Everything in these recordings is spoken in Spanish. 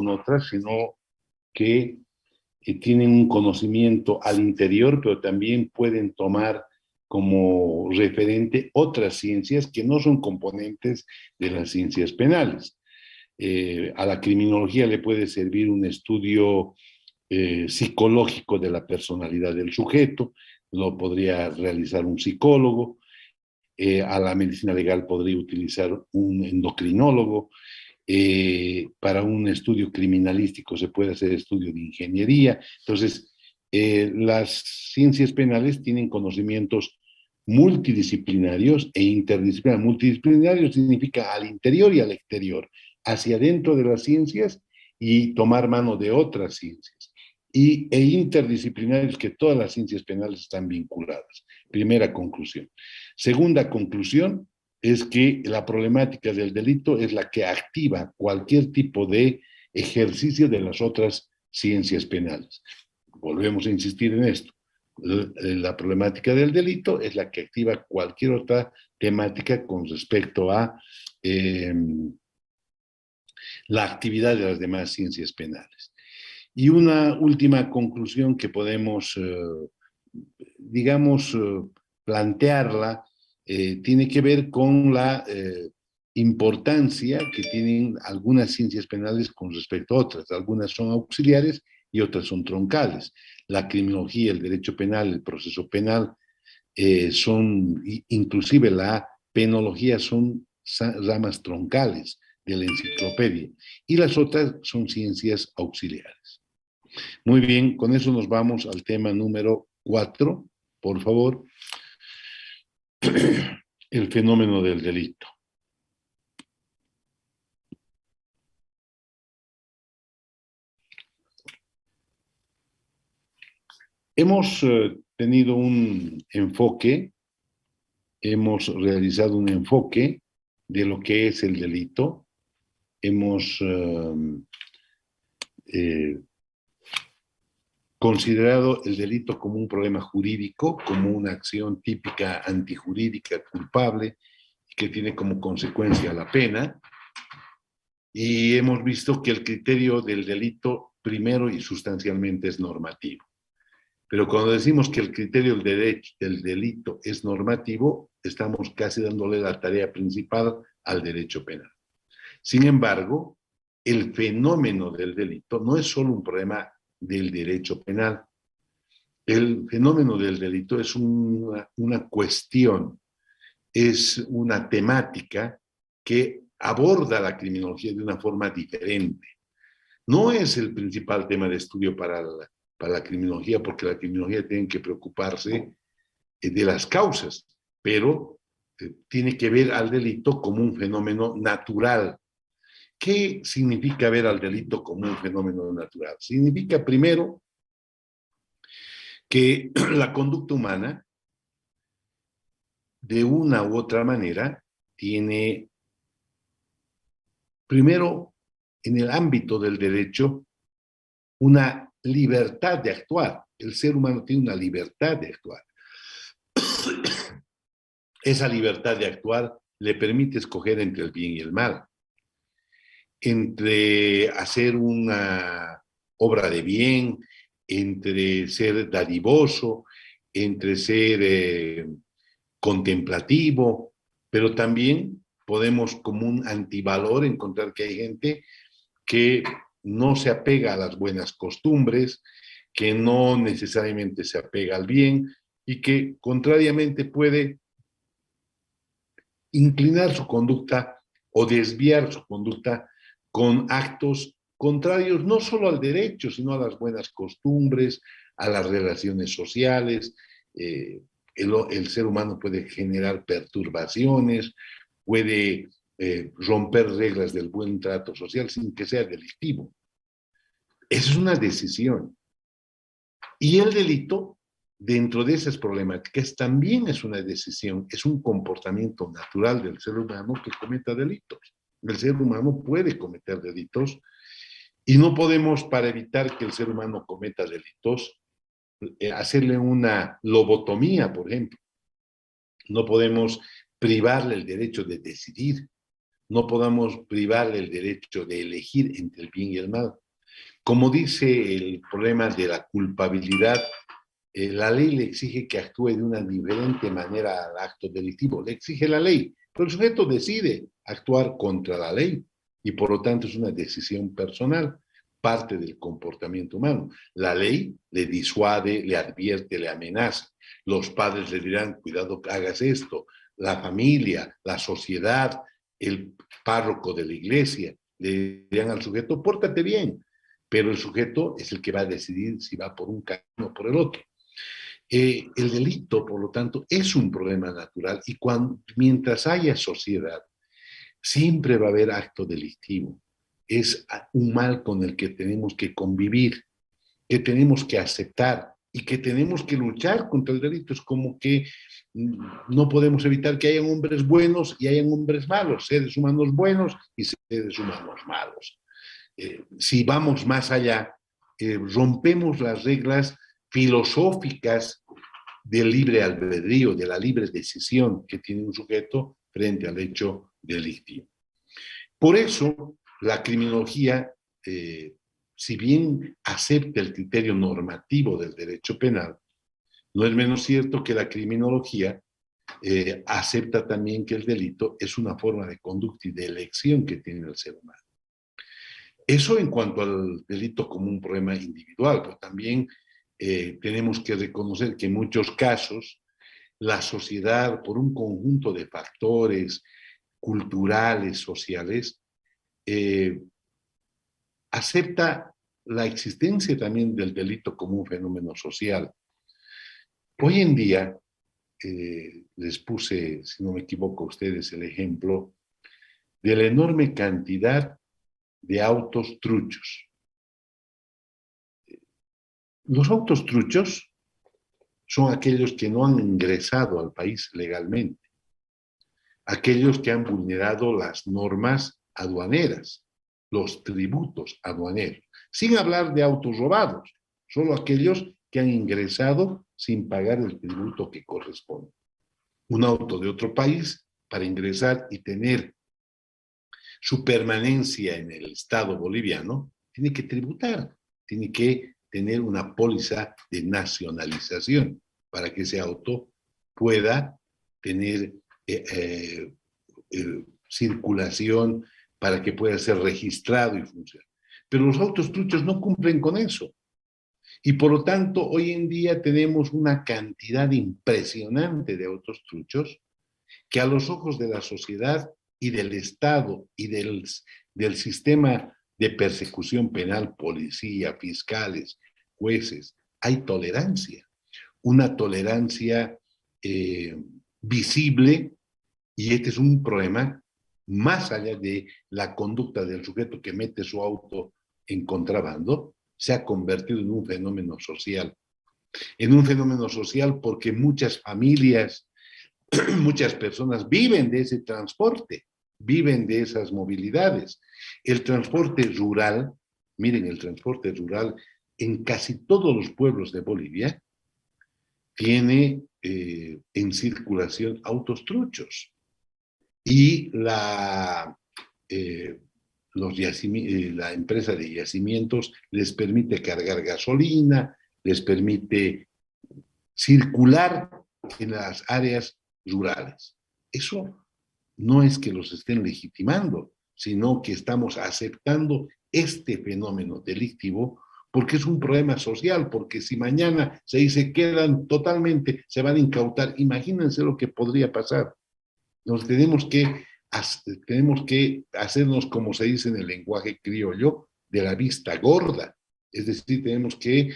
con otras, sino que tienen un conocimiento al interior, pero también pueden tomar como referente otras ciencias que no son componentes de las ciencias penales. A la criminología le puede servir un estudio psicológico de la personalidad del sujeto, lo podría realizar un psicólogo. A la medicina legal podría utilizar un endocrinólogo. Para un estudio criminalístico se puede hacer estudio de ingeniería. Entonces, las ciencias penales tienen conocimientos multidisciplinarios e interdisciplinarios. Multidisciplinario significa al interior y al exterior, hacia adentro de las ciencias y tomar mano de otras ciencias. E interdisciplinarios, que todas las ciencias penales están vinculadas. Primera conclusión. Segunda conclusión es que la problemática del delito es la que activa cualquier tipo de ejercicio de las otras ciencias penales. Volvemos a insistir en esto. La problemática del delito es la que activa cualquier otra temática con respecto a la actividad de las demás ciencias penales. Y una última conclusión que podemos, digamos, plantearla, tiene que ver con la importancia que tienen algunas ciencias penales con respecto a otras. Algunas son auxiliares y otras son troncales. La criminología, el derecho penal, el proceso penal, inclusive la penología, son ramas troncales de la enciclopedia, y las otras son ciencias auxiliares. Muy bien, con eso nos vamos al tema número 4, por favor. El fenómeno del delito. Hemos tenido un enfoque, hemos realizado un enfoque de lo que es el delito, hemos considerado el delito como un problema jurídico, como una acción típica antijurídica culpable, que tiene como consecuencia la pena, y hemos visto que el criterio del delito primero y sustancialmente es normativo. Pero cuando decimos que el criterio del delito es normativo, estamos casi dándole la tarea principal al derecho penal. Sin embargo, el fenómeno del delito no es solo un problema del derecho penal. El fenómeno del delito es una cuestión, es una temática que aborda la criminología de una forma diferente. No es el principal tema de estudio para la criminología, porque la criminología tiene que preocuparse de las causas, pero tiene que ver al delito como un fenómeno natural. ¿Qué significa ver al delito como un fenómeno natural? Significa, primero, que la conducta humana, de una u otra manera, tiene, primero, en el ámbito del derecho, una libertad de actuar. El ser humano tiene una libertad de actuar. Esa libertad de actuar le permite escoger entre el bien y el mal, entre hacer una obra de bien, entre ser dadivoso, entre ser contemplativo, pero también podemos, como un antivalor, encontrar que hay gente que no se apega a las buenas costumbres, que no necesariamente se apega al bien y que contrariamente puede inclinar su conducta o desviar su conducta con actos contrarios no solo al derecho, sino a las buenas costumbres, a las relaciones sociales. El ser humano puede generar perturbaciones, puede romper reglas del buen trato social sin que sea delictivo. Esa es una decisión. Y el delito, dentro de esas problemáticas, también es una decisión, es un comportamiento natural del ser humano que cometa delitos. El ser humano puede cometer delitos y no podemos, para evitar que el ser humano cometa delitos, hacerle una lobotomía, por ejemplo. No podemos privarle el derecho de decidir, no podamos privarle el derecho de elegir entre el bien y el mal. Como dice el problema de la culpabilidad, la ley le exige que actúe de una diferente manera al acto delictivo, le exige la ley, pero el sujeto decide actuar contra la ley y por lo tanto es una decisión personal, parte del comportamiento humano. La ley le disuade, le advierte, le amenaza. Los padres le dirán, cuidado, hagas esto. La familia, la sociedad, el párroco de la iglesia, le dirán al sujeto, pórtate bien, pero el sujeto es el que va a decidir si va por un camino o por el otro. El delito, por lo tanto, es un problema natural y mientras haya sociedad, siempre va a haber acto delictivo. Es un mal con el que tenemos que convivir, que tenemos que aceptar y que tenemos que luchar contra el delito. Es como que no podemos evitar que hayan hombres buenos y hayan hombres malos, seres humanos buenos y seres humanos malos. Si vamos más allá, rompemos las reglas filosóficas del libre albedrío, de la libre decisión que tiene un sujeto frente al hecho delictivo. Por eso, la criminología, si bien acepta el criterio normativo del derecho penal, no es menos cierto que la criminología acepta también que el delito es una forma de conducta y de elección que tiene el ser humano. Eso en cuanto al delito como un problema individual, pero también tenemos que reconocer que en muchos casos la sociedad, por un conjunto de factores culturales, sociales, acepta la existencia también del delito como un fenómeno social. Hoy en día, les puse, si no me equivoco a ustedes, el ejemplo de la enorme cantidad de autos truchos. Los autos truchos son aquellos que no han ingresado al país legalmente, aquellos que han vulnerado las normas aduaneras, los tributos aduaneros, sin hablar de autos robados, solo aquellos que han ingresado sin pagar el tributo que corresponde. Un auto de otro país, para ingresar y tener su permanencia en el Estado boliviano, tiene que tributar, tiene que tener una póliza de nacionalización para que ese auto pueda tener circulación, para que pueda ser registrado y funcionar. Pero los autos truchos no cumplen con eso. Y por lo tanto, hoy en día tenemos una cantidad impresionante de autos truchos que a los ojos de la sociedad y del Estado y del sistema de persecución penal, policía, fiscales, jueces, hay tolerancia, una tolerancia visible, y este es un problema más allá de la conducta del sujeto que mete su auto en contrabando, se ha convertido en un fenómeno social. En un fenómeno social porque muchas familias, muchas personas viven de ese transporte, viven de esas movilidades. El transporte rural, miren, el transporte rural en casi todos los pueblos de Bolivia tiene en circulación autos truchos. Y la empresa de yacimientos les permite cargar gasolina, les permite circular en las áreas rurales. Eso no es que los estén legitimando, sino que estamos aceptando este fenómeno delictivo porque es un problema social, porque si mañana se quedan totalmente, se van a incautar, imagínense lo que podría pasar. Nos tenemos que hacernos, como se dice en el lenguaje criollo, de la vista gorda. Es decir, tenemos que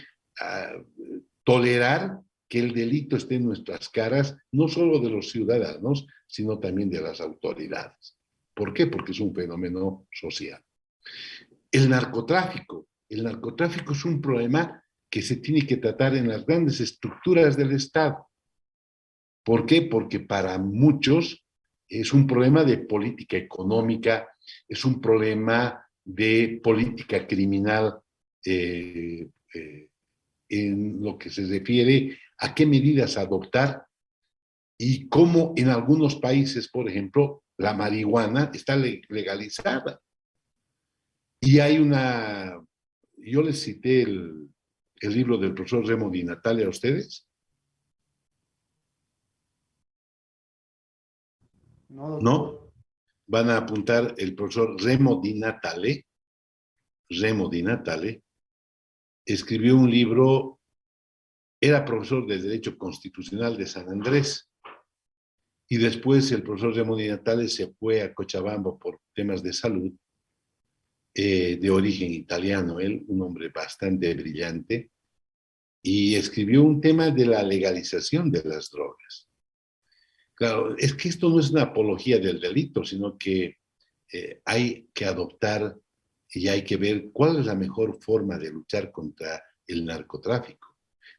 tolerar que el delito esté en nuestras caras, no solo de los ciudadanos, sino también de las autoridades. ¿Por qué? Porque es un fenómeno social. El narcotráfico es un problema que se tiene que tratar en las grandes estructuras del Estado. ¿Por qué? Porque para muchos es un problema de política económica, es un problema de política criminal en lo que se refiere a qué medidas adoptar y cómo en algunos países, por ejemplo, la marihuana está legalizada. Y hay yo les cité el libro del profesor Remo Di Natale a ustedes. No, doctor. ¿No? Van a apuntar el profesor Remo Di Natale. Remo Di Natale escribió un libro, era profesor de Derecho Constitucional de San Andrés, y después el profesor Remo Di Natale se fue a Cochabamba por temas de salud, de origen italiano, él, un hombre bastante brillante, y escribió un tema de la legalización de las drogas. Claro, es que esto no es una apología del delito, sino que hay que adoptar y hay que ver cuál es la mejor forma de luchar contra el narcotráfico.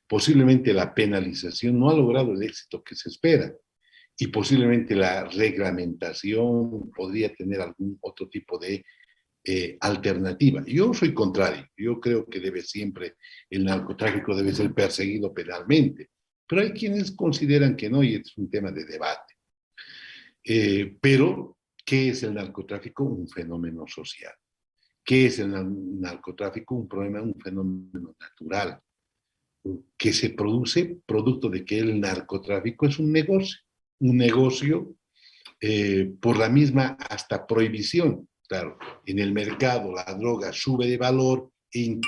Posiblemente la penalización no ha logrado el éxito que se espera y posiblemente la reglamentación podría tener algún otro tipo de alternativa. Yo soy contrario, yo creo que el narcotráfico debe ser perseguido penalmente, pero hay quienes consideran que no y es un tema de debate. Pero, ¿qué es el narcotráfico? Un fenómeno social. ¿Qué es el narcotráfico? Un fenómeno natural que se produce producto de que el narcotráfico es un negocio por la misma hasta prohibición. Claro, en el mercado la droga sube de valor e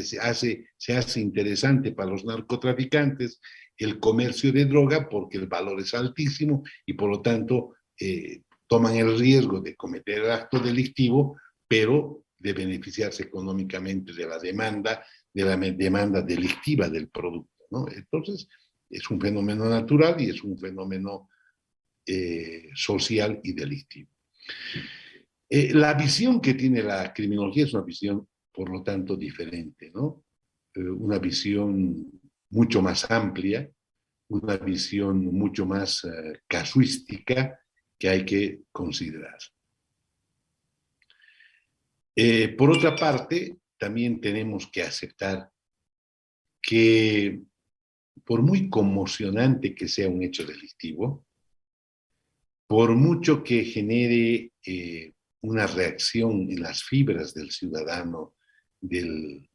se hace interesante para los narcotraficantes el comercio de droga porque el valor es altísimo y por lo tanto toman el riesgo de cometer el acto delictivo, pero de beneficiarse económicamente de la demanda delictiva del producto, ¿no? Entonces, es un fenómeno natural y es un fenómeno social y delictivo. La visión que tiene la criminología es una visión, por lo tanto, diferente, ¿no? Una visión mucho más amplia, una visión mucho más casuística que hay que considerar. Por otra parte, también tenemos que aceptar que por muy conmocionante que sea un hecho delictivo, por mucho que genere una reacción en las fibras del ciudadano, del,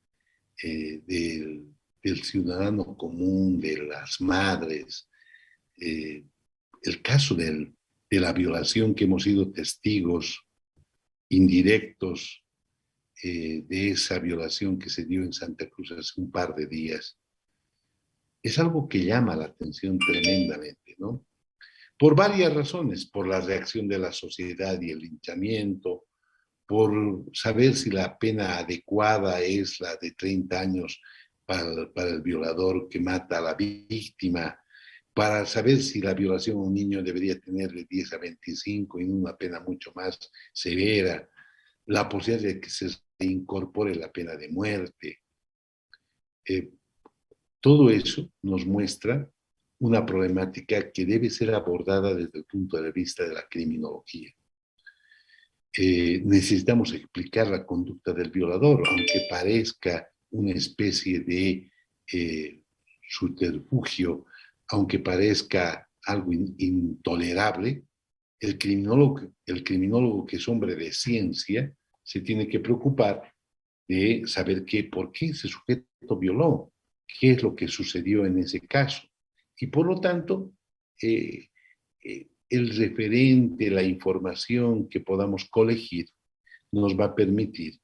del ciudadano común, de las madres, el caso de la violación que hemos sido testigos indirectos de esa violación que se dio en Santa Cruz hace un par de días, es algo que llama la atención tremendamente, ¿no? Por varias razones, por la reacción de la sociedad y el linchamiento, por saber si la pena adecuada es la de 30 años para el violador que mata a la víctima, para saber si la violación a un niño debería tener de 10 a 25 y una pena mucho más severa, la posibilidad de que se incorpore la pena de muerte. Todo eso nos muestra una problemática que debe ser abordada desde el punto de vista de la criminología. Necesitamos explicar la conducta del violador, aunque parezca una especie de subterfugio, aunque parezca algo intolerable, el criminólogo que es hombre de ciencia se tiene que preocupar de saber por qué ese sujeto violó, qué es lo que sucedió en ese caso. Y por lo tanto, el referente, la información que podamos colegir nos va a permitir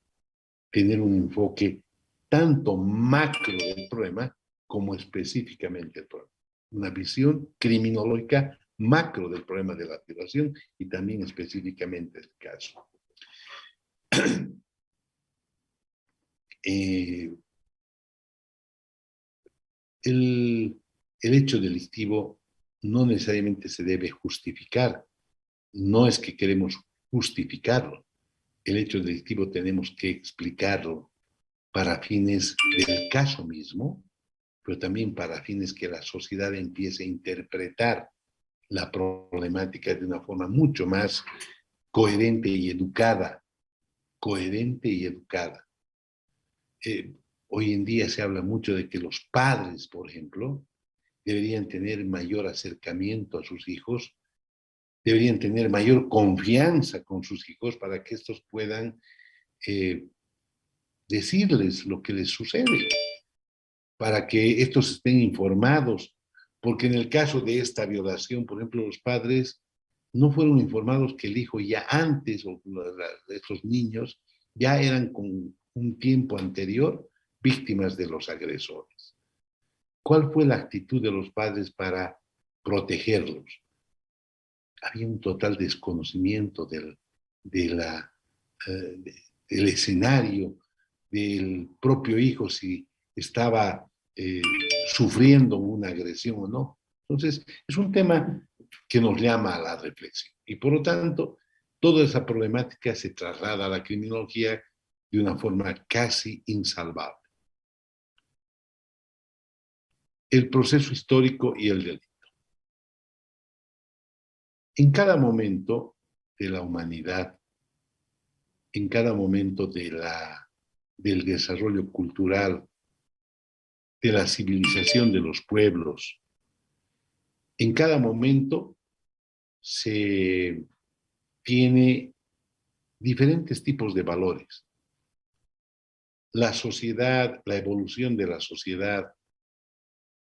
tener un enfoque tanto macro del problema como específicamente el problema. Una visión criminológica macro del problema de la violación y también específicamente del caso. El hecho delictivo no necesariamente se debe justificar. No es que queremos justificarlo. El hecho delictivo tenemos que explicarlo para fines del caso mismo, pero también para fines que la sociedad empiece a interpretar la problemática de una forma mucho más coherente y educada. Coherente y educada. Hoy en día se habla mucho de que los padres, por ejemplo, deberían tener mayor acercamiento a sus hijos deberían tener mayor confianza con sus hijos para que estos puedan decirles lo que les sucede, para que estos estén informados, porque en el caso de esta violación, por ejemplo, los padres no fueron informados que el hijo ya antes, o estos niños, ya eran con un tiempo anterior víctimas de los agresores. ¿Cuál fue la actitud de los padres para protegerlos? Había un total desconocimiento de la, del escenario, del propio hijo, si estaba sufriendo una agresión o no. Entonces, es un tema que nos llama a la reflexión. Y por lo tanto, toda esa problemática se traslada a la criminología de una forma casi insalvable. El proceso histórico y el delito. En cada momento de la humanidad, en cada momento del desarrollo cultural, de la civilización de los pueblos, en cada momento se tiene diferentes tipos de valores. La sociedad, la evolución de la sociedad,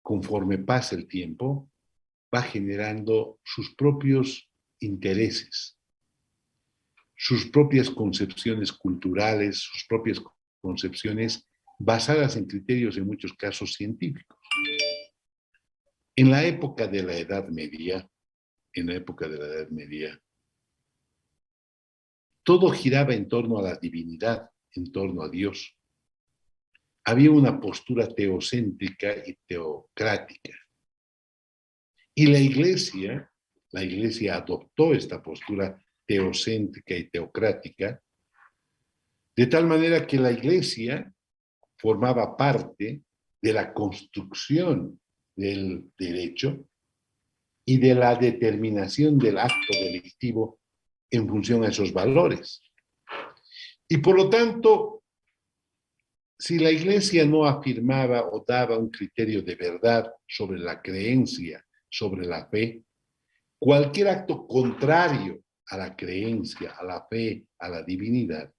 conforme pasa el tiempo, va generando sus propios intereses, sus propias concepciones culturales, sus propias concepciones basadas en criterios en muchos casos científicos. En la época de la Edad Media, todo giraba en torno a la divinidad, en torno a Dios. Había una postura teocéntrica y teocrática. Y la iglesia adoptó esta postura teocéntrica y teocrática, de tal manera que la iglesia formaba parte de la construcción del derecho y de la determinación del acto delictivo en función a esos valores. Y por lo tanto, si la iglesia no afirmaba o daba un criterio de verdad sobre la creencia, sobre la fe, cualquier acto contrario a la creencia, a la fe, a la divinidad,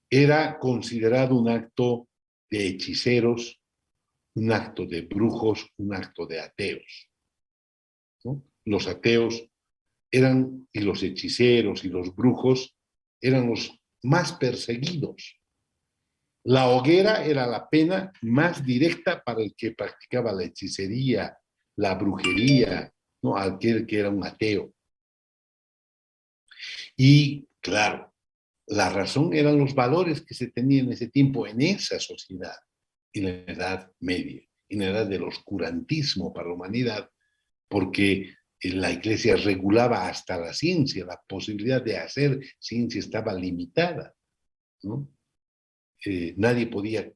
era considerado un acto de hechiceros, un acto de brujos, un acto de ateos, ¿no? Los ateos eran, y los hechiceros y los brujos eran los más perseguidos. La hoguera era la pena más directa para el que practicaba la hechicería, la brujería, ¿no? Aquel que era un ateo. Y claro, la razón eran los valores que se tenían en ese tiempo, en esa sociedad, en la Edad Media, en la edad del oscurantismo para la humanidad, porque la iglesia regulaba hasta la ciencia, la posibilidad de hacer ciencia estaba limitada, ¿no? Nadie podía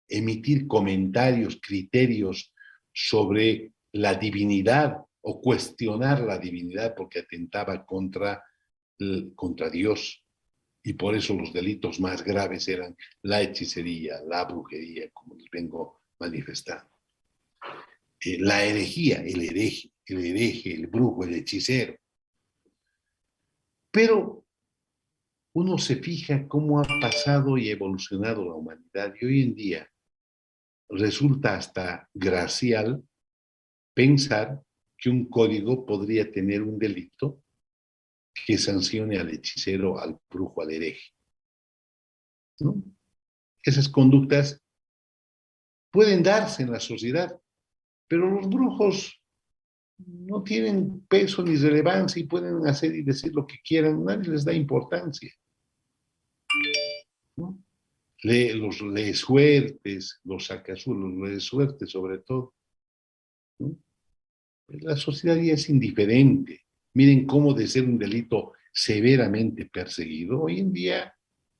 emitir comentarios, criterios sobre la divinidad o cuestionar la divinidad porque atentaba contra Dios. Y por eso los delitos más graves eran la hechicería, la brujería, como les vengo manifestando. La herejía, el hereje, el brujo, el hechicero. Pero uno se fija cómo ha pasado y evolucionado la humanidad y hoy en día resulta hasta gracial pensar que un código podría tener un delito que sancione al hechicero, al brujo, al hereje, ¿no? Esas conductas pueden darse en la sociedad, pero los brujos no tienen peso ni relevancia y pueden hacer y decir lo que quieran, nadie les da importancia, ¿no? Los lee suertes, los sacazulos, los lee suertes sobre todo, ¿no? La sociedad ya es indiferente. Miren cómo de ser un delito severamente perseguido, hoy en día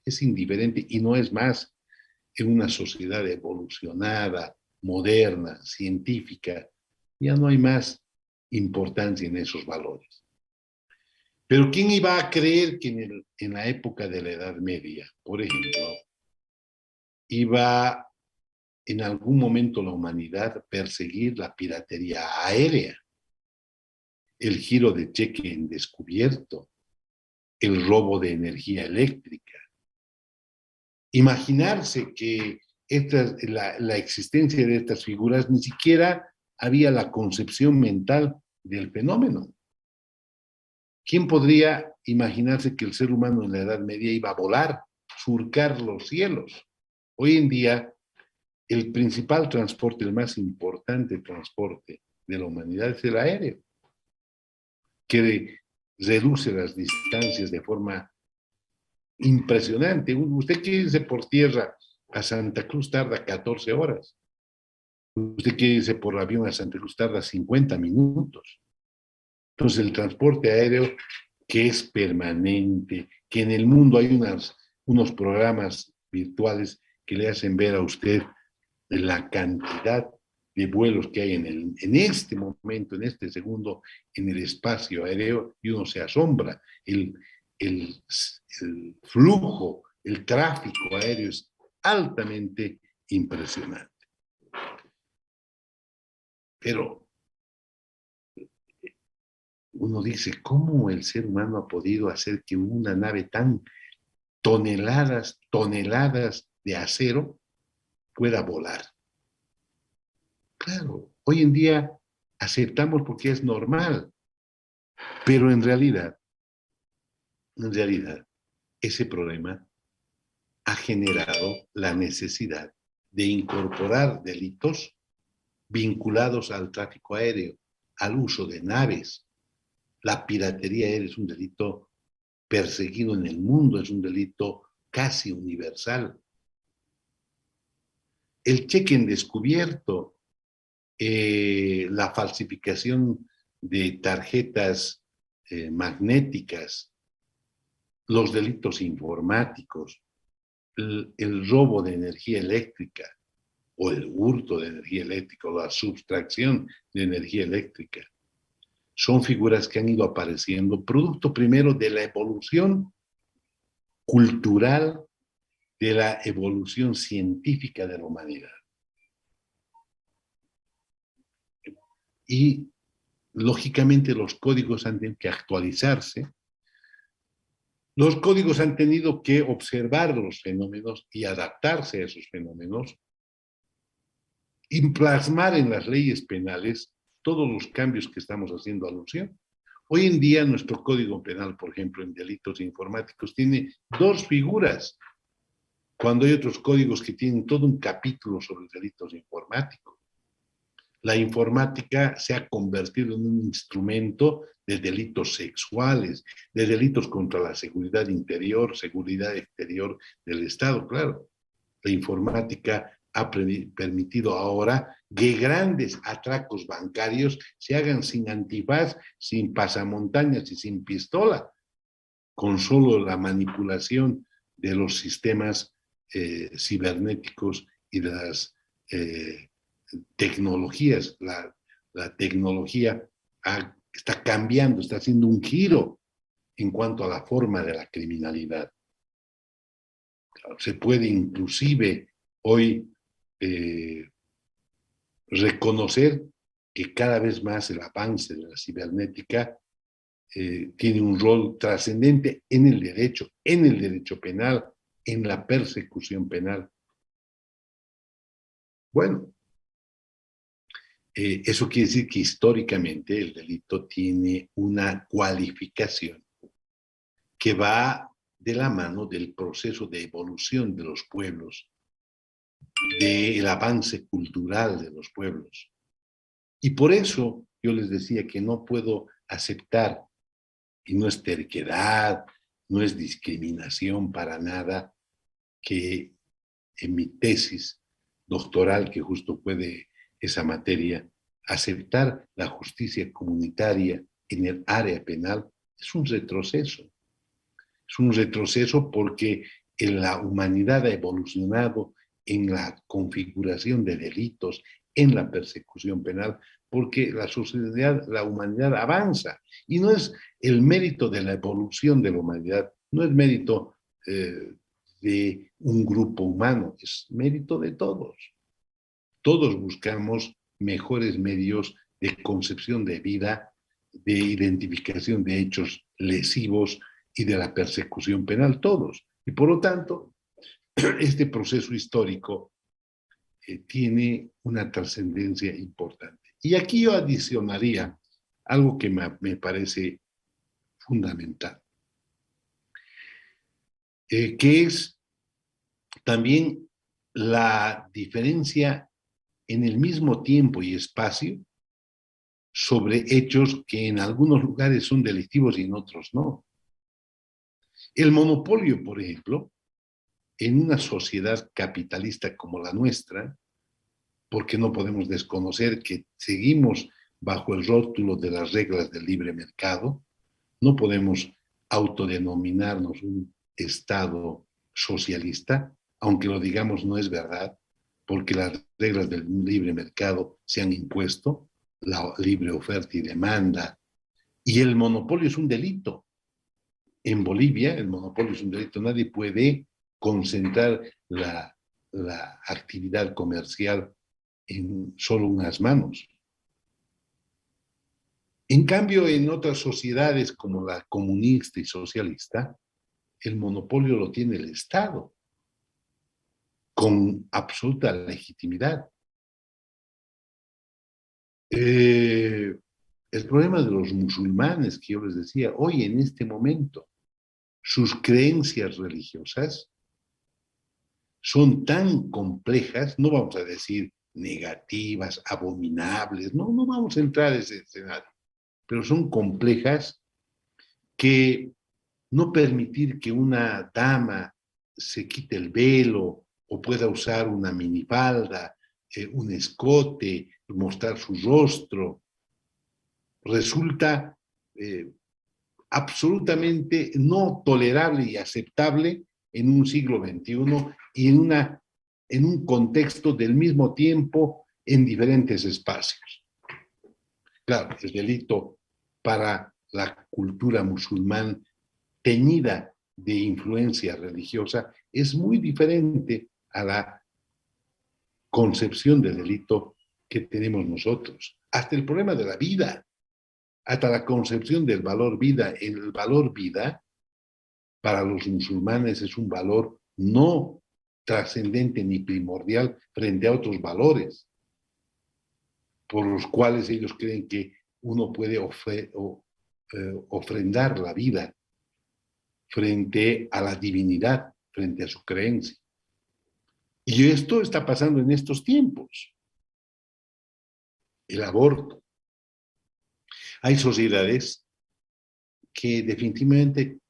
es indiferente y no es más en una sociedad evolucionada, moderna, científica, ya no hay más importancia en esos valores. Pero ¿quién iba a creer que en la época de la Edad Media, por ejemplo, iba en algún momento la humanidad perseguir la piratería aérea? el giro de cheque en descubierto, el robo de energía eléctrica. Imaginarse que la existencia de estas figuras ni siquiera había la concepción mental del fenómeno. ¿Quién podría imaginarse que el ser humano en la Edad Media iba a volar, surcar los cielos? Hoy en día, el principal transporte, el más importante transporte de la humanidad es el aéreo, que reduce las distancias de forma impresionante. Usted quiere irse por tierra a Santa Cruz, tarda 14 horas. Usted quiere irse por avión a Santa Cruz, tarda 50 minutos. Entonces, el transporte aéreo, que es permanente, que en el mundo hay unos programas virtuales que le hacen ver a usted la cantidad de vuelos que hay en este momento, en este segundo, en el espacio aéreo, y uno se asombra. El flujo, el tráfico aéreo es altamente impresionante. Pero uno dice, ¿cómo el ser humano ha podido hacer que una nave tan toneladas de acero pueda volar? Claro, hoy en día aceptamos porque es normal, pero en realidad, ese problema ha generado la necesidad de incorporar delitos vinculados al tráfico aéreo, al uso de naves. La piratería aérea es un delito perseguido en el mundo, es un delito casi universal. El cheque en descubierto, la falsificación de tarjetas magnéticas, los delitos informáticos, el robo de energía eléctrica o el hurto de energía eléctrica o la sustracción de energía eléctrica. Son figuras que han ido apareciendo, producto primero de la evolución cultural, de la evolución científica de la humanidad. Y, lógicamente, los códigos han tenido que actualizarse. Los códigos han tenido que observar los fenómenos y adaptarse a esos fenómenos, y plasmar en las leyes penales todos los cambios que estamos haciendo alusión. Hoy en día nuestro Código Penal, por ejemplo, en delitos informáticos, tiene 2 figuras, cuando hay otros códigos que tienen todo un capítulo sobre delitos informáticos. La informática se ha convertido en un instrumento de delitos sexuales, de delitos contra la seguridad interior, seguridad exterior del Estado, claro. La informática ha permitido ahora que grandes atracos bancarios se hagan sin antifaz, sin pasamontañas y sin pistola, con solo la manipulación de los sistemas cibernéticos y de las tecnologías. La tecnología está cambiando, está haciendo un giro en cuanto a la forma de la criminalidad. Se puede inclusive hoy reconocer que cada vez más el avance de la cibernética tiene un rol trascendente en el derecho penal, en la persecución penal. Bueno, eso quiere decir que históricamente el delito tiene una cualificación que va de la mano del proceso de evolución de los pueblos, del avance cultural de los pueblos. Y por eso yo les decía que no puedo aceptar, y no es terquedad, no es discriminación para nada, que en mi tesis doctoral, que justo fue de esa materia, aceptar la justicia comunitaria en el área penal es un retroceso. Es un retroceso porque la humanidad ha evolucionado en la configuración de delitos, en la persecución penal, porque la sociedad, la humanidad avanza. Y no es el mérito de la evolución de la humanidad, no es mérito de un grupo humano, es mérito de todos. Todos buscamos mejores medios de concepción de vida, de identificación de hechos lesivos y de la persecución penal, todos. Y por lo tanto, este proceso histórico tiene una trascendencia importante. Y aquí yo adicionaría algo que me parece fundamental, que es también la diferencia en el mismo tiempo y espacio sobre hechos que en algunos lugares son delictivos y en otros no. El monopolio, por ejemplo, en una sociedad capitalista como la nuestra, porque no podemos desconocer que seguimos bajo el rótulo de las reglas del libre mercado, no podemos autodenominarnos un Estado socialista, aunque lo digamos no es verdad, porque las reglas del libre mercado se han impuesto, la libre oferta y demanda, y el monopolio es un delito. En Bolivia el monopolio es un delito, nadie puede concentrar la actividad comercial en solo unas manos. En cambio, en otras sociedades como la comunista y socialista, el monopolio lo tiene el Estado, con absoluta legitimidad. El problema de los musulmanes, que yo les decía, hoy en este momento, sus creencias religiosas son tan complejas, no vamos a decir negativas, abominables, no vamos a entrar en ese escenario, pero son complejas que no permitir que una dama se quite el velo o pueda usar una minifalda, un escote, mostrar su rostro, resulta absolutamente no tolerable y aceptable en un siglo XXI y en un contexto del mismo tiempo en diferentes espacios. Claro, el delito para la cultura musulmana teñida de influencia religiosa es muy diferente a la concepción de delito que tenemos nosotros. Hasta el problema de la vida, hasta la concepción del valor vida. El valor vida para los musulmanes es un valor no trascendente ni primordial frente a otros valores por los cuales ellos creen que uno puede ofrendar la vida frente a la divinidad, frente a su creencia. Y esto está pasando en estos tiempos. El aborto. Hay sociedades que definitivamente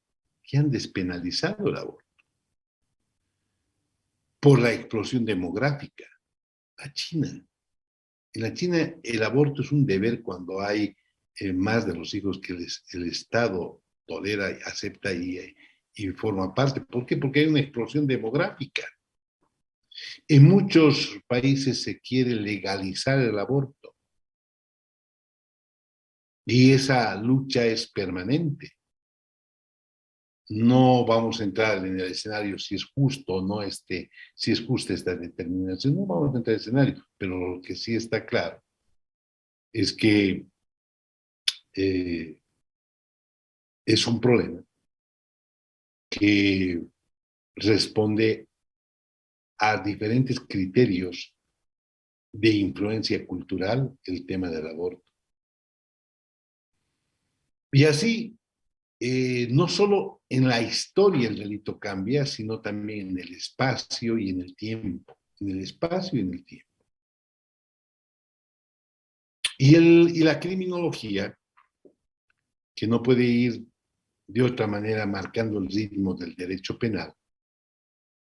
que han despenalizado el aborto por la explosión demográfica. La China. En la China el aborto es un deber cuando hay más de los hijos que el Estado tolera, acepta y forma parte. ¿Por qué? Porque hay una explosión demográfica. En muchos países se quiere legalizar el aborto y esa lucha es permanente. No vamos a entrar en el escenario si es justo o no si es justa esta determinación, no vamos a entrar en el escenario, pero lo que sí está claro es que es un problema que responde a diferentes criterios de influencia cultural el tema del aborto. Y así, no solo en la historia el delito cambia, sino también en el espacio y en el tiempo. En el espacio y en el tiempo. Y la criminología, que no puede ir de otra manera marcando el ritmo del derecho penal,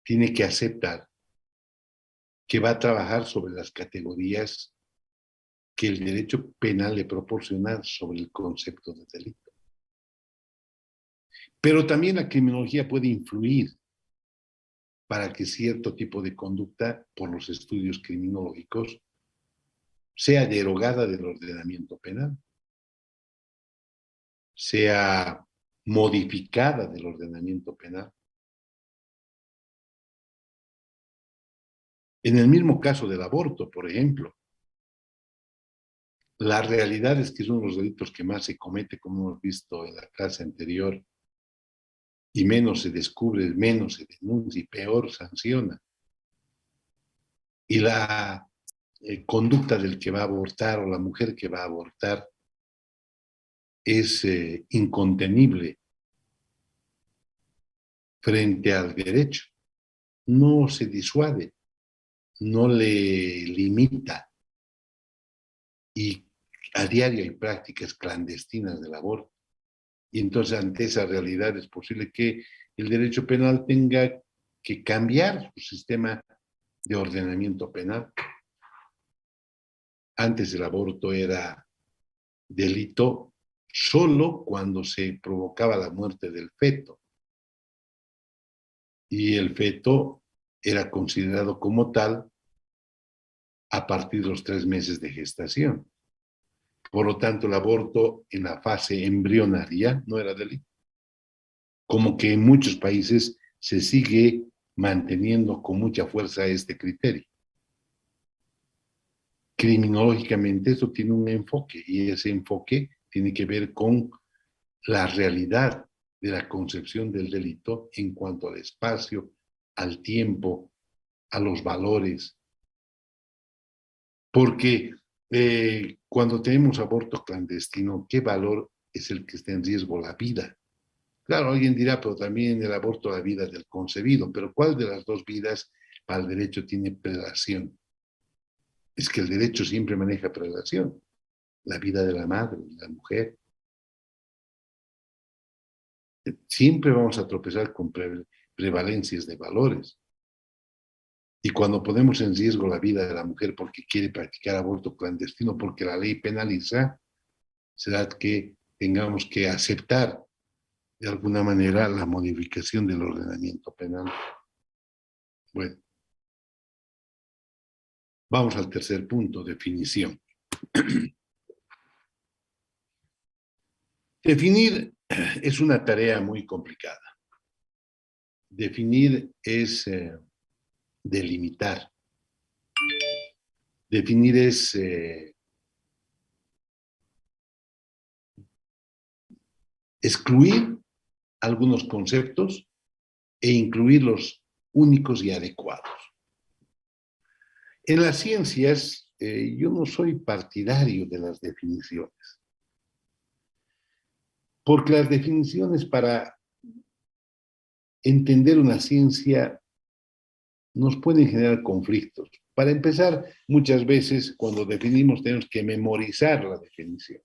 tiene que aceptar que va a trabajar sobre las categorías que el derecho penal le proporciona sobre el concepto de delito. Pero también la criminología puede influir para que cierto tipo de conducta, por los estudios criminológicos, sea derogada del ordenamiento penal, sea modificada del ordenamiento penal. En el mismo caso del aborto, por ejemplo, La realidad es que es uno de los delitos que más se comete, como hemos visto en la clase anterior, y menos se descubre, menos se denuncia y peor sanciona. Y la conducta del que va a abortar o la mujer que va a abortar es incontenible frente al derecho. No se disuade, no le limita. Y a diario hay prácticas clandestinas del aborto. Y entonces ante esa realidad es posible que el derecho penal tenga que cambiar su sistema de ordenamiento penal. Antes el aborto era delito solo cuando se provocaba la muerte del feto. Y el feto era considerado como tal a partir de los 3 meses de gestación. Por lo tanto, el aborto en la fase embrionaria no era delito. Como que en muchos países se sigue manteniendo con mucha fuerza este criterio. Criminológicamente eso tiene un enfoque y ese enfoque tiene que ver con la realidad de la concepción del delito en cuanto al espacio, al tiempo, a los valores. Porque cuando tenemos aborto clandestino, ¿qué valor es el que está en riesgo? La vida. Claro, alguien dirá, pero también el aborto, la vida del concebido. Pero ¿cuál de las dos vidas para el derecho tiene prelación? Es que el derecho siempre maneja prelación. La vida de la madre, de la mujer. Siempre vamos a tropezar con prevalencias de valores. Y cuando ponemos en riesgo la vida de la mujer porque quiere practicar aborto clandestino, porque la ley penaliza, será que tengamos que aceptar de alguna manera la modificación del ordenamiento penal. Bueno, vamos al tercer punto, definición. Definir es una tarea muy complicada. Definir es delimitar. Definir es excluir algunos conceptos e incluir los únicos y adecuados. En las ciencias, yo no soy partidario de las definiciones, porque las definiciones para entender una ciencia nos pueden generar conflictos. Para empezar, muchas veces cuando definimos tenemos que memorizar la definición.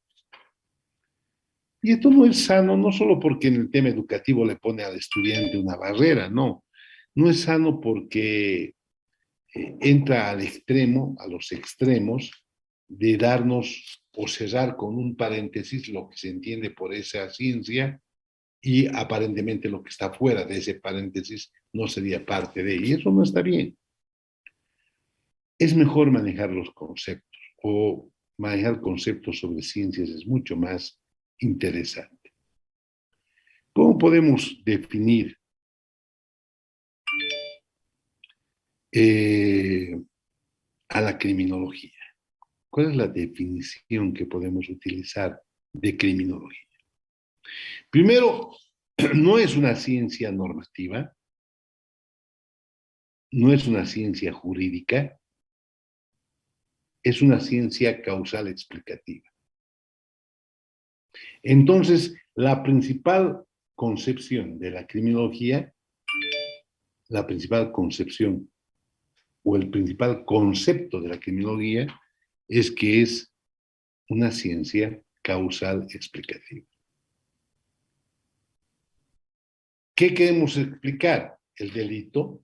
Y esto no es sano, no solo porque en el tema educativo le pone al estudiante una barrera, no. No es sano porque entra al extremo, a los extremos, de darnos o cerrar con un paréntesis lo que se entiende por esa ciencia y aparentemente lo que está fuera de ese paréntesis no sería parte de, y eso no está bien. Es mejor manejar los conceptos o manejar conceptos sobre ciencias es mucho más interesante. ¿Cómo podemos definir a la criminología? ¿Cuál es la definición que podemos utilizar de criminología? Primero, no es una ciencia normativa, no es una ciencia jurídica, es una ciencia causal explicativa. Entonces, la principal concepción de la criminología, la principal concepción o el principal concepto de la criminología es que es una ciencia causal explicativa. ¿Qué queremos explicar? El delito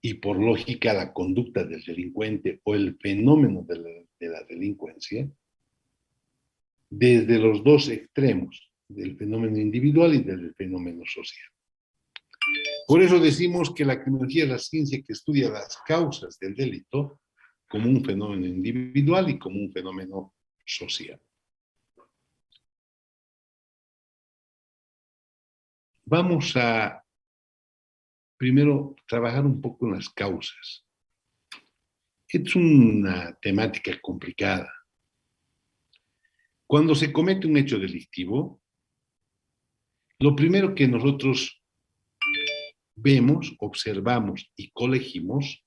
y por lógica la conducta del delincuente o el fenómeno de la delincuencia desde los dos extremos, del fenómeno individual y del fenómeno social. Por eso decimos que la criminología es la ciencia que estudia las causas del delito como un fenómeno individual y como un fenómeno social. Vamos a primero trabajar un poco en las causas. Es una temática complicada. Cuando se comete un hecho delictivo, lo primero que nosotros vemos, observamos y colegimos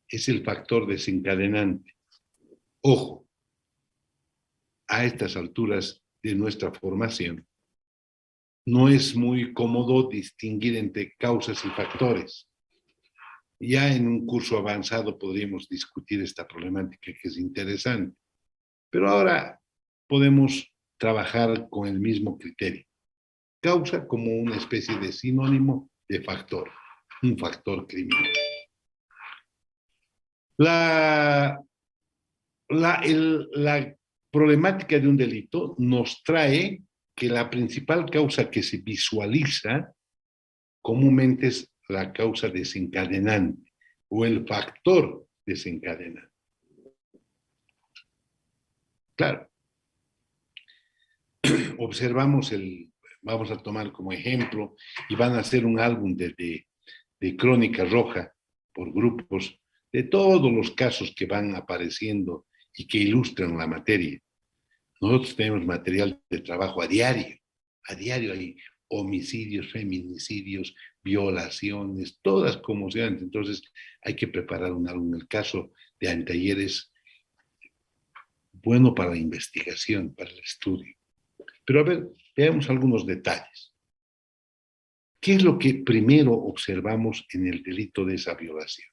es el factor desencadenante. Ojo, a estas alturas de nuestra formación, no es muy cómodo distinguir entre causas y factores. Ya en un curso avanzado podríamos discutir esta problemática que es interesante, pero ahora podemos trabajar con el mismo criterio. Causa como una especie de sinónimo de factor, un factor criminal. La, la problemática de un delito nos trae que la principal causa que se visualiza comúnmente es la causa desencadenante o el factor desencadenante. Claro, observamos vamos a tomar como ejemplo, y van a hacer un álbum de crónica roja por grupos de todos los casos que van apareciendo y que ilustran la materia. Nosotros tenemos material de trabajo a diario. A diario hay homicidios, feminicidios, violaciones, todas conmocionantes. Entonces hay que preparar un álbum. El caso de anteayer es bueno para la investigación, para el estudio. Pero a ver, veamos algunos detalles. ¿Qué es lo que primero observamos en el delito de esa violación?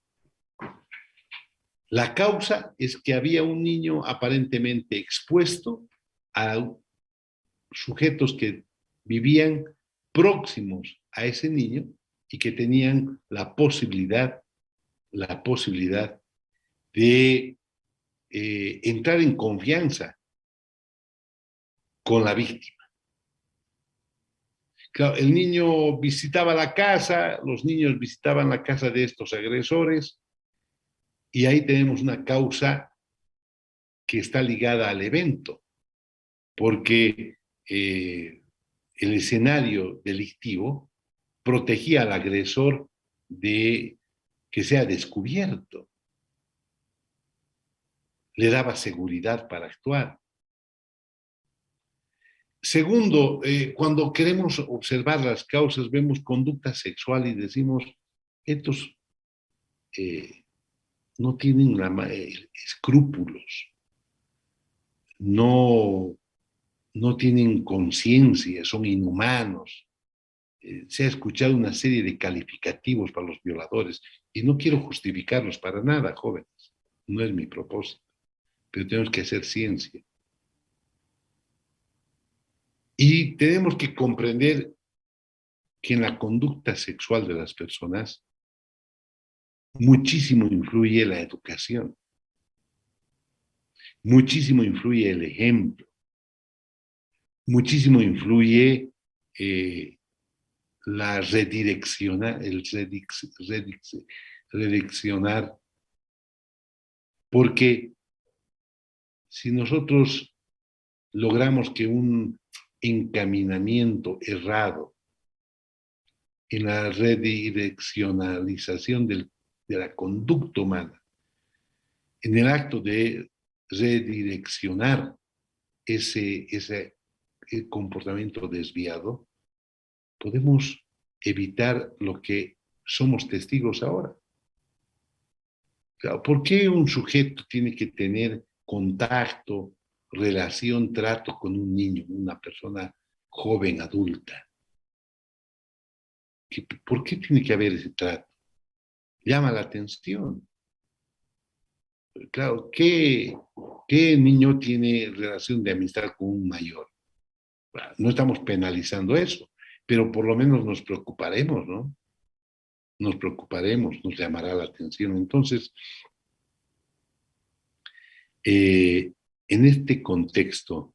La causa es que había un niño aparentemente expuesto a sujetos que vivían próximos a ese niño y que tenían la posibilidad de entrar en confianza con la víctima. Claro, el niño visitaba la casa, los niños visitaban la casa de estos agresores, y ahí tenemos una causa que está ligada al evento, porque el escenario delictivo protegía al agresor de que sea descubierto, le daba seguridad para actuar. Segundo, cuando queremos observar las causas, vemos conducta sexual y decimos, estos no tienen escrúpulos, no, no tienen conciencia, son inhumanos. Se ha escuchado una serie de calificativos para los violadores y no quiero justificarlos para nada, jóvenes, no es mi propósito, pero tenemos que hacer ciencia. Y tenemos que comprender que en la conducta sexual de las personas muchísimo influye la educación, muchísimo influye el ejemplo, muchísimo influye la redireccionar, porque si nosotros logramos que un encaminamiento errado en la redireccionalización de la conducta humana, en el acto de redireccionar ese comportamiento desviado, podemos evitar lo que somos testigos ahora. ¿Por qué un sujeto tiene que tener contacto, relación, trato con un niño, una persona joven, adulta? ¿Por qué tiene que haber ese trato? Llama la atención. Claro, ¿qué niño tiene relación de amistad con un mayor? No estamos penalizando eso, pero por lo menos nos preocuparemos, ¿no? Nos preocuparemos, nos llamará la atención. Entonces, en este contexto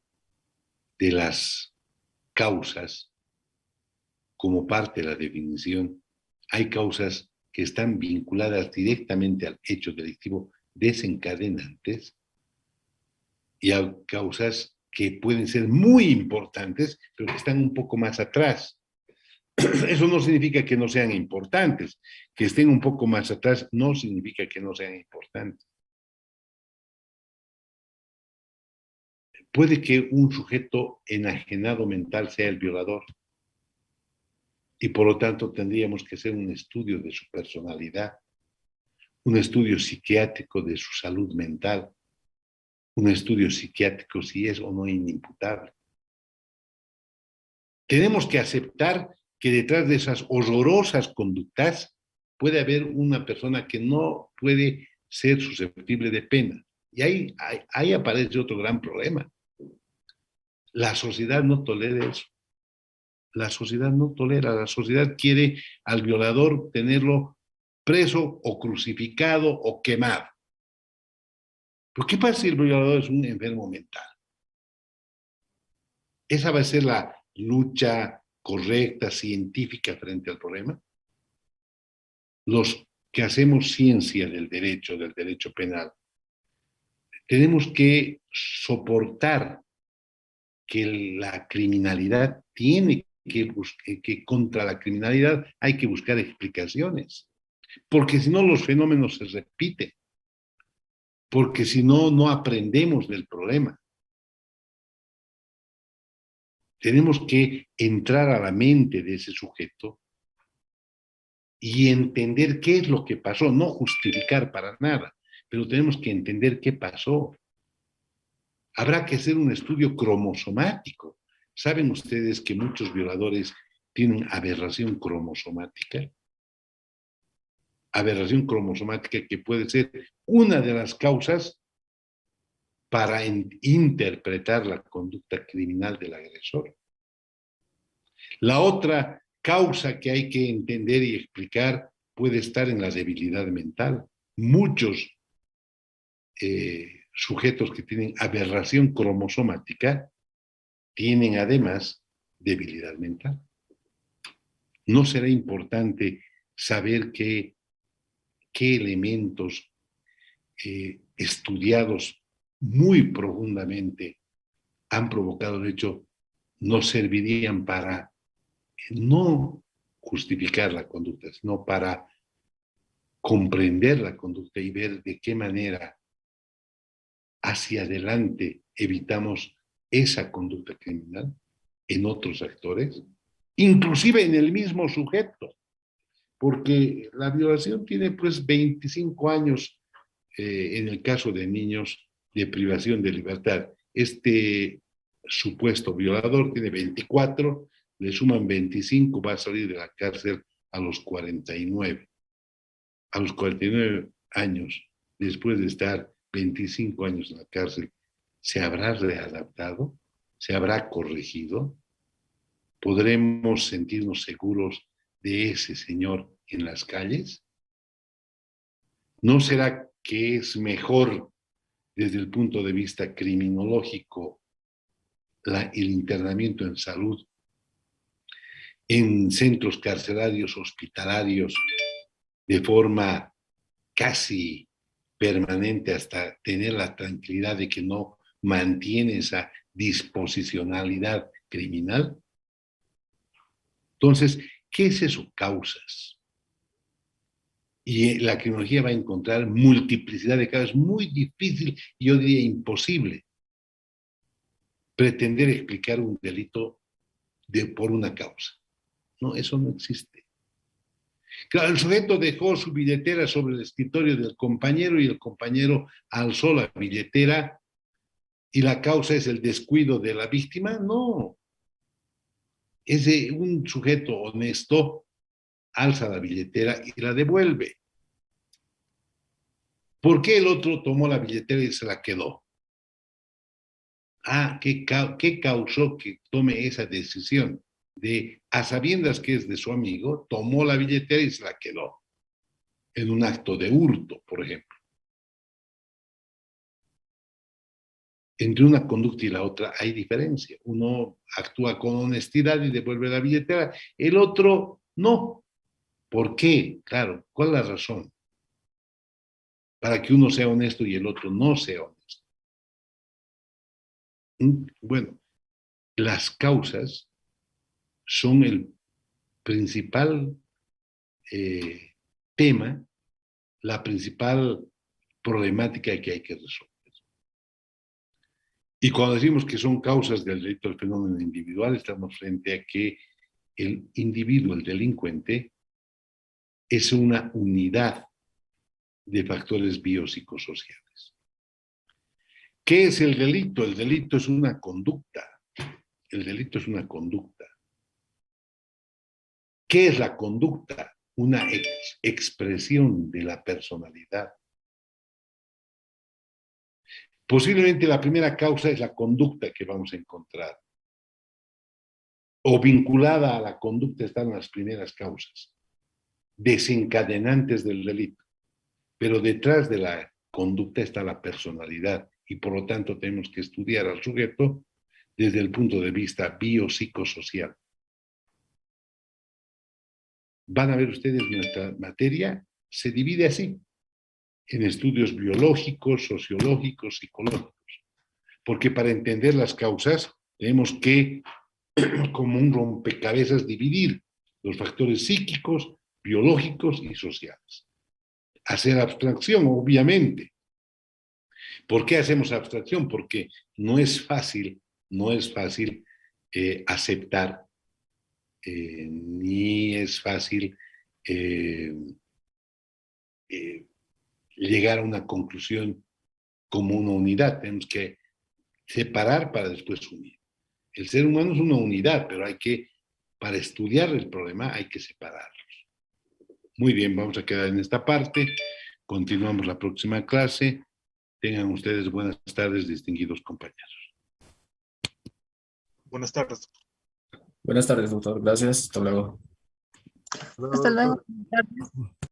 de las causas, como parte de la definición, hay causas que están vinculadas directamente al hecho delictivo desencadenantes y hay causas que pueden ser muy importantes, pero que están un poco más atrás. Eso no significa que no sean importantes. Que estén un poco más atrás no significa que no sean importantes. Puede que un sujeto enajenado mental sea el violador y por lo tanto tendríamos que hacer un estudio de su personalidad, un estudio psiquiátrico de su salud mental, un estudio psiquiátrico si es o no inimputable. Tenemos que aceptar que detrás de esas horrorosas conductas puede haber una persona que no puede ser susceptible de pena. Y ahí aparece otro gran problema. La sociedad no tolera eso. La sociedad no tolera, la sociedad quiere al violador tenerlo preso o crucificado o quemado. ¿Pero qué pasa si el violador es un enfermo mental? ¿Esa va a ser la lucha correcta, científica frente al problema? Los que hacemos ciencia del derecho penal, tenemos que soportar que la criminalidad tiene que contra la criminalidad hay que buscar explicaciones, porque si no los fenómenos se repiten, porque si no, no aprendemos del problema. Tenemos que entrar a la mente de ese sujeto y entender qué es lo que pasó, no justificar para nada, pero tenemos que entender qué pasó. Habrá que hacer un estudio cromosomático. ¿Saben ustedes que muchos violadores tienen aberración cromosomática? Aberración cromosomática que puede ser una de las causas para interpretar la conducta criminal del agresor. La otra causa que hay que entender y explicar puede estar en la debilidad mental. Muchos sujetos que tienen aberración cromosomática tienen además debilidad mental. ¿No será importante saber qué elementos estudiados muy profundamente han provocado el hecho, nos servirían para no justificar la conducta, sino para comprender la conducta y ver de qué manera hacia adelante evitamos esa conducta criminal en otros actores, inclusive en el mismo sujeto, porque la violación tiene pues 25 años en el caso de niños de privación de libertad. Este supuesto violador tiene 24, le suman 25, va a salir de la cárcel a los 49. A los 49 años, después de estar 25 años en la cárcel, ¿se habrá readaptado? ¿Se habrá corregido? ¿Podremos sentirnos seguros de ese señor en las calles? ¿No será que es mejor desde el punto de vista criminológico el internamiento en salud en centros carcelarios hospitalarios de forma casi permanente hasta tener la tranquilidad de que no mantiene esa disposicionalidad criminal? Entonces, ¿qué es eso? Causas. Y la criminología va a encontrar multiplicidad de causas. Es muy difícil, yo diría imposible, pretender explicar un delito por una causa. No, eso no existe. Claro, el sujeto dejó su billetera sobre el escritorio del compañero y el compañero alzó la billetera y la causa es el descuido de la víctima. No, es de un sujeto honesto alza la billetera y la devuelve. ¿Por qué el otro tomó la billetera y se la quedó? ¿Qué causó que tome esa decisión? A sabiendas que es de su amigo, tomó la billetera y se la quedó. En un acto de hurto, por ejemplo. Entre una conducta y la otra hay diferencia. Uno actúa con honestidad y devuelve la billetera. El otro no. ¿Por qué? Claro, ¿cuál es la razón? Para que uno sea honesto y el otro no sea honesto. Bueno, las causas son el principal tema, la principal problemática que hay que resolver. Y cuando decimos que son causas del delito del fenómeno individual, estamos frente a que el individuo, el delincuente, es una unidad de factores biopsicosociales. ¿Qué es el delito? El delito es una conducta. El delito es una conducta. ¿Qué es la conducta? Una expresión de la personalidad. Posiblemente la primera causa es la conducta que vamos a encontrar. O vinculada a la conducta están las primeras causas, desencadenantes del delito. Pero detrás de la conducta está la personalidad y por lo tanto tenemos que estudiar al sujeto desde el punto de vista biopsicosocial. Van a ver ustedes, nuestra materia se divide así, en estudios biológicos, sociológicos, psicológicos. Porque para entender las causas tenemos que, como un rompecabezas, dividir los factores psíquicos, biológicos y sociales. Hacer abstracción, obviamente. ¿Por qué hacemos abstracción? Porque no es fácil aceptar, ni es fácil llegar a una conclusión como una unidad. Tenemos que separar para después unir. El ser humano es una unidad, pero para estudiar el problema hay que separarlos. Muy bien, vamos a quedar en esta parte. Continuamos la próxima clase. Tengan ustedes buenas tardes, distinguidos compañeros. Buenas tardes. Buenas tardes, doctor. Gracias. Hasta luego. Hasta luego. Buenas tardes.